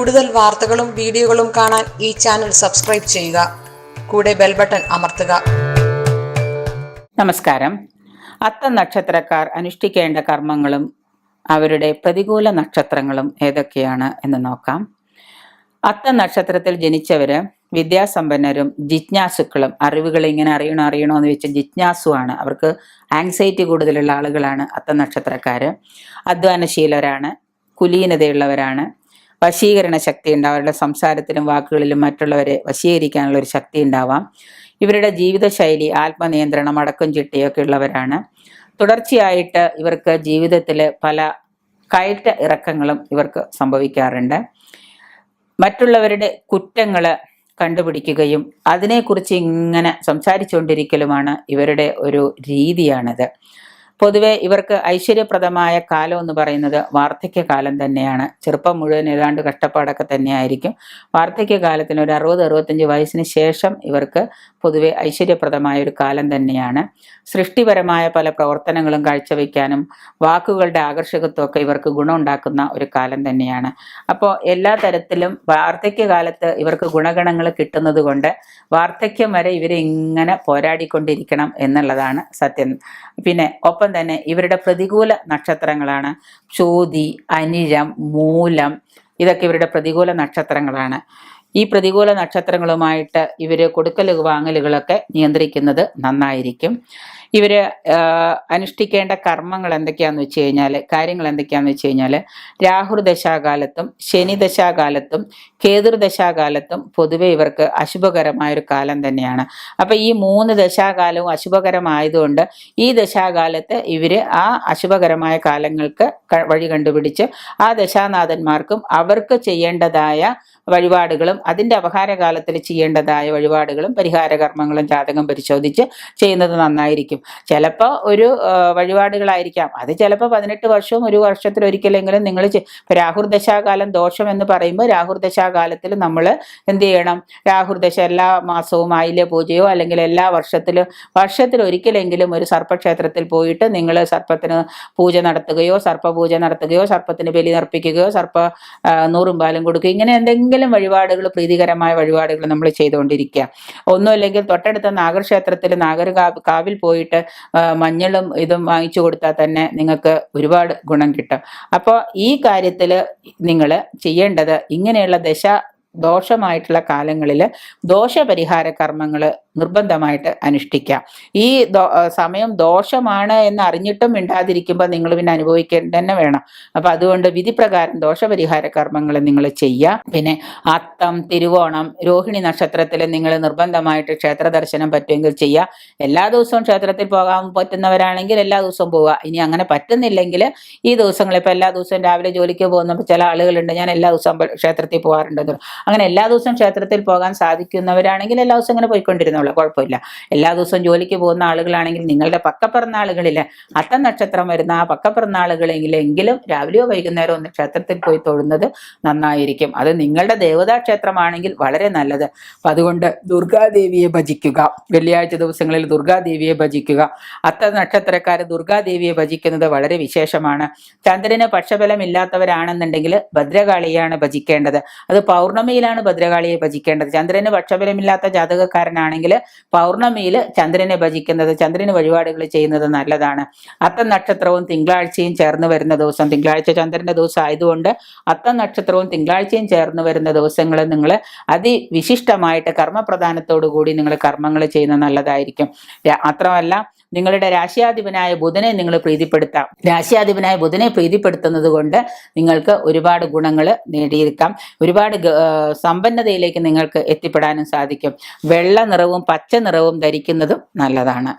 കൂടുതൽ വാർത്തകളും വീഡിയോകളും കാണാൻ ഈ ചാനൽ സബ്സ്ക്രൈബ് ചെയ്യുക. കൂടെ ബെൽ ബട്ടൺ അമർത്തുക. നമസ്കാരം. അത്തം നക്ഷത്രക്കാർ അനുഷ്ഠിക്കേണ്ട കർമ്മങ്ങളും അവരുടെ പ്രതികൂല നക്ഷത്രങ്ങളും ഏതൊക്കെയാണ് എന്ന് നോക്കാം. അത്തം നക്ഷത്രത്തിൽ ജനിച്ചവര് വിദ്യാസമ്പന്നരും ജിജ്ഞാസുക്കളും, അറിവുകൾ ഇങ്ങനെ അറിയണോ എന്ന് വെച്ച് ജിജ്ഞാസുവാണ്. അവർക്ക് ആങ്സൈറ്റി കൂടുതലുള്ള ആളുകളാണ് അത്തം നക്ഷത്രക്കാര്. അധ്വാനശീലരാണ്, കുലീനതയുള്ളവരാണ്, വശീകരണ ശക്തി ഉണ്ടാവും. അവരുടെ സംസാരത്തിലും വാക്കുകളിലും മറ്റുള്ളവരെ വശീകരിക്കാനുള്ള ഒരു ശക്തി ഉണ്ടാവാം. ഇവരുടെ ജീവിതശൈലി ആത്മനിയന്ത്രണം, അടക്കം ചിട്ടയൊക്കെ ഉള്ളവരാണ്. തുടർച്ചയായിട്ട് ഇവർക്ക് ജീവിതത്തിൽ പല കയറ്റ ഇറക്കങ്ങളും ഇവർക്ക് സംഭവിക്കാറുണ്ട്. മറ്റുള്ളവരുടെ കുറ്റങ്ങൾ കണ്ടുപിടിക്കുകയും അതിനെക്കുറിച്ച് ഇങ്ങനെ സംസാരിച്ചുകൊണ്ടിരിക്കലുമാണ് ഇവരുടെ ഒരു രീതിയാണിത്. പൊതുവെ ഇവർക്ക് ഐശ്വര്യപ്രദമായ കാലം എന്ന് പറയുന്നത് വാർദ്ധക്യകാലം തന്നെയാണ്. ചെറുപ്പം മുഴുവൻ ഏതാണ്ട് കഷ്ടപ്പാടൊക്കെ തന്നെയായിരിക്കും. വാർദ്ധക്യകാലത്തിന് ഒരു 60-65 വയസ്സിന് ശേഷം ഇവർക്ക് പൊതുവെ ഐശ്വര്യപ്രദമായ ഒരു കാലം തന്നെയാണ്. സൃഷ്ടിപരമായ പല പ്രവർത്തനങ്ങളും കാഴ്ചവെക്കാനും വാക്കുകളുടെ ആകർഷകത്വമൊക്കെ ഇവർക്ക് ഗുണമുണ്ടാക്കുന്ന ഒരു കാലം തന്നെയാണ്. അപ്പോൾ എല്ലാ തരത്തിലും വാർദ്ധക്യകാലത്ത് ഇവർക്ക് ഗുണഗണങ്ങൾ കിട്ടുന്നത് കൊണ്ട് വാർദ്ധക്യം വരെ ഇവരെ ഇങ്ങനെ പോരാടിക്കൊണ്ടിരിക്കണം എന്നുള്ളതാണ് സത്യം. പിന്നെ ഒപ്പം തന്നെ ഇവരുടെ പ്രതികൂല നക്ഷത്രങ്ങളാണ് ചോതി, അനിഴം, മൂലം. ഇതൊക്കെ ഇവരുടെ പ്രതികൂല നക്ഷത്രങ്ങളാണ്. ഈ പ്രതികൂല നക്ഷത്രങ്ങളുമായിട്ട് ഇവര് കൊടുക്കൽ വാങ്ങലുകളൊക്കെ നിയന്ത്രിക്കുന്നത് നന്നായിരിക്കും. ഇവര് അനുഷ്ഠിക്കേണ്ട കർമ്മങ്ങൾ എന്തൊക്കെയാന്ന് വെച്ച് കഴിഞ്ഞാൽ, കാര്യങ്ങൾ എന്തൊക്കെയാന്ന് വെച്ച് കഴിഞ്ഞാൽ, രാഹുർദശാകാലത്തും ശനിദശാകാലത്തും കേതുർദശാകാലത്തും പൊതുവെ ഇവർക്ക് അശുഭകരമായൊരു കാലം തന്നെയാണ്. അപ്പം ഈ 3 ദശാകാലവും അശുഭകരമായതുകൊണ്ട് ഈ ദശാകാലത്ത് ഇവര് ആ അശുഭകരമായ കാലങ്ങൾക്ക് വഴി കണ്ടുപിടിച്ച് ആ ദശാനാഥന്മാർക്കും അവർക്ക് ചെയ്യേണ്ടതായ വഴിപാടുകളും അതിൻ്റെ അപഹാരകാലത്തിൽ ചെയ്യേണ്ടതായ വഴിപാടുകളും പരിഹാര കർമ്മങ്ങളും ജാതകം പരിശോധിച്ച് ചെയ്യുന്നത് നന്നായിരിക്കും. ചിലപ്പോൾ ഒരു വഴിപാടുകളായിരിക്കാം, അത് ചിലപ്പോൾ 18 വർഷവും ഒരു വർഷത്തിലൊരിക്കലെങ്കിലും നിങ്ങൾ രാഹുർദശാകാലം ദോഷം എന്ന് പറയുമ്പോൾ രാഹുർദശാകാലത്തിൽ നമ്മൾ എന്ത് ചെയ്യണം? രാഹുർദശ എല്ലാ മാസവും ആയില്യ പൂജയോ അല്ലെങ്കിൽ എല്ലാ വർഷത്തിലൊരിക്കലെങ്കിലും ഒരു സർപ്പക്ഷേത്രത്തിൽ പോയിട്ട് നിങ്ങൾ സർപ്പത്തിന് പൂജ നടത്തുകയോ സർപ്പപൂജ നടത്തുകയോ സർപ്പത്തിന് ബലി അർപ്പിക്കുകയോ നൂറും പാലും കൊടുക്കുകയോ ഇങ്ങനെ എന്തെങ്കിലും വഴിപാടുകൾ, പ്രീതികരമായ വഴിപാടുകൾ നമ്മൾ ചെയ്തുകൊണ്ടിരിക്കുക. ഒന്നുമില്ലെങ്കിൽ തൊട്ടടുത്ത നാഗർക്ഷേത്രത്തിൽ കാവിൽ പോയിട്ട് മഞ്ഞളും ഇതും വാങ്ങിച്ചു കൊടുത്താൽ തന്നെ നിങ്ങൾക്ക് ഒരുപാട് ഗുണം കിട്ടും. അപ്പോൾ ഈ കാര്യത്തിൽ നിങ്ങൾ ചെയ്യേണ്ടത് ഇങ്ങനെയുള്ള ദോഷമായിട്ടുള്ള കാലങ്ങളിൽ ദോഷപരിഹാര കർമ്മങ്ങൾ നിർബന്ധമായിട്ട് അനുഷ്ഠിക്കാം. ഈ സമയം ദോഷമാണ് എന്ന് അറിഞ്ഞിട്ടും മിണ്ടാതിരിക്കുമ്പോൾ നിങ്ങൾ പിന്നെ അനുഭവിക്കേണ്ട തന്നെ വേണം. അപ്പം അതുകൊണ്ട് വിധിപ്രകാരം ദോഷപരിഹാര കർമ്മങ്ങൾ നിങ്ങൾ ചെയ്യുക. പിന്നെ അത്തം, തിരുവോണം, രോഹിണി നക്ഷത്രത്തിൽ നിങ്ങൾ നിർബന്ധമായിട്ട് ക്ഷേത്ര ദർശനം പറ്റുമെങ്കിൽ ചെയ്യുക. എല്ലാ ദിവസവും ക്ഷേത്രത്തിൽ പോകാൻ പറ്റുന്നവരാണെങ്കിൽ എല്ലാ ദിവസവും പോവുക. ഇനി അങ്ങനെ പറ്റുന്നില്ലെങ്കിൽ ഈ ദിവസങ്ങളിൽ ഇപ്പോൾ എല്ലാ ദിവസവും രാവിലെ ജോലിക്ക് പോകുന്നപ്പോൾ ചില ആളുകളുണ്ട്, ഞാൻ എല്ലാ ദിവസവും ക്ഷേത്രത്തിൽ പോകാറുണ്ടെന്ന്. അങ്ങനെ എല്ലാ ദിവസവും ക്ഷേത്രത്തിൽ പോകാൻ സാധിക്കുന്നവരാണെങ്കിൽ എല്ലാ ദിവസവും അങ്ങനെ പോയിക്കൊണ്ടിരുന്നുള്ളൂ, കുഴപ്പമില്ല. എല്ലാ ദിവസവും ജോലിക്ക് പോകുന്ന ആളുകളാണെങ്കിൽ നിങ്ങളുടെ പക്കപ്പിറന്നാളുകളിൽ അത്തം നക്ഷത്രം വരുന്ന ആ പക്കപ്പിറന്നാളുകളെങ്കിലും രാവിലെയോ വൈകുന്നേരമോ ഒന്ന് ക്ഷേത്രത്തിൽ പോയി തൊഴുന്നത് നന്നായിരിക്കും. അത് നിങ്ങളുടെ ദേവതാ ക്ഷേത്രമാണെങ്കിൽ വളരെ നല്ലത്. അപ്പം അതുകൊണ്ട് ദുർഗാദേവിയെ ഭജിക്കുക. വെള്ളിയാഴ്ച ദിവസങ്ങളിൽ ദുർഗാദേവിയെ ഭജിക്കുക. അത്തം നക്ഷത്രക്കാർ ദുർഗാദേവിയെ ഭജിക്കുന്നത് വളരെ വിശേഷമാണ്. ചന്ദ്രന് പക്ഷബലം ഇല്ലാത്തവരാണെന്നുണ്ടെങ്കിൽ ഭദ്രകാളിയാണ് ഭജിക്കേണ്ടത്. അത് പൗർണമിയിലാണ് ഭദ്രകാളിയെ ഭജിക്കേണ്ടത്. ചന്ദ്രന് പക്ഷബലമില്ലാത്ത ജാതകക്കാരനാണെങ്കിൽ പൗർണമിയിൽ ചന്ദ്രനെ ഭജിക്കുന്നത്, ചന്ദ്രന് വഴിപാടുകൾ ചെയ്യുന്നത് നല്ലതാണ്. അത്തം നക്ഷത്രവും തിങ്കളാഴ്ചയും ചേർന്ന് വരുന്ന ദിവസം, തിങ്കളാഴ്ച ചന്ദ്രന്റെ ദിവസം ആയതുകൊണ്ട് അത്തം നക്ഷത്രവും തിങ്കളാഴ്ചയും ചേർന്ന് വരുന്ന ദിവസങ്ങൾ നിങ്ങൾ അതിവിശിഷ്ടമായിട്ട് കർമ്മപ്രധാനത്തോടു കൂടി നിങ്ങൾ കർമ്മങ്ങൾ ചെയ്യുന്നത് നല്ലതായിരിക്കും. മാത്രമല്ല നിങ്ങളുടെ രാശിയാധിപനായ ബുധനെ നിങ്ങൾ പ്രീതിപ്പെടുത്താം. രാശിയാധിപനായ ബുധനെ പ്രീതിപ്പെടുത്തുന്നത് കൊണ്ട് നിങ്ങൾക്ക് ഒരുപാട് ഗുണങ്ങൾ നേടിയെടുക്കാം. ഒരുപാട് സമ്പന്നതയിലേക്ക് നിങ്ങൾക്ക് എത്തിപ്പെടാനും സാധിക്കും. വെള്ള നിറവും പച്ച നിറവും ധരിക്കുന്നതും നല്ലതാണ്.